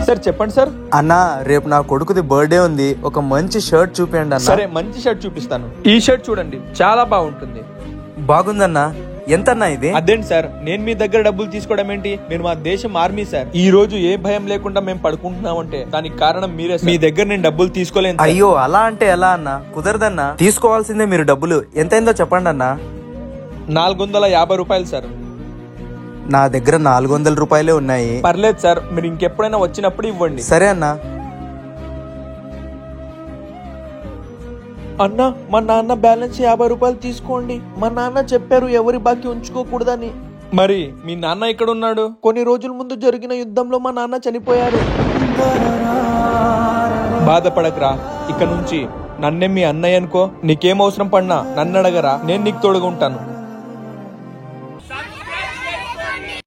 Sir చెప్పండి sir. అన్నా రేపు నా కొడుకుది బర్త్డే ఉంది, ఒక మంచి షర్ట్ చూపించండి అన్న. సరే మంచి షర్ట్ చూపిస్తాను. ఈ షర్ట్ చూడండి చాలా బాగుంటుంది. బాగుందన్నా. ఎంతన్నా ఇది? అదేంటి సార్ నేను మీ దగ్గర డబ్బులు తీసుకోవడం ఏంటి? మీరు మా దేశం ఆర్మీ సార్. ఈ రోజు ఏ భయం లేకుండా మేము పడుకుంటున్నామంటే దానికి కారణం మీరే. మీ దగ్గర నేను డబ్బులు తీసుకోలేను. అయ్యో అలా అంటే ఎలా అన్నా? కుదరదన్నా, తీసుకోవాల్సిందే మీరు డబ్బులు. ఎంతైందో చెప్పండి అన్నా. 450 రూపాయలు సార్. నా దగ్గర 400 రూపాయలే ఉన్నాయి. పర్లేదు సార్, మీరు ఇంకెప్పుడైనా వచ్చినప్పుడు ఇవ్వండి. సరే అన్నా. అన్నా మా నాన్న బ్యాలెన్స్ 50 రూపాయలు తీసుకోండి. మా నాన్న చెప్పారు ఎవరి బాకీ ఉంచుకోకూడదని. మరి మీ నాన్న ఇక్కడ ఉన్నాడు? కొన్ని రోజుల ముందు జరిగిన యుద్ధంలో మా నాన్న చనిపోయారు. బాధపడకరా, ఇక నుంచి నన్నే మీ అన్నయ్య అనుకో. నీకేం అవసరం పడినా నన్ను అడగరా, నేను నీకు తోడుగా ఉంటాను.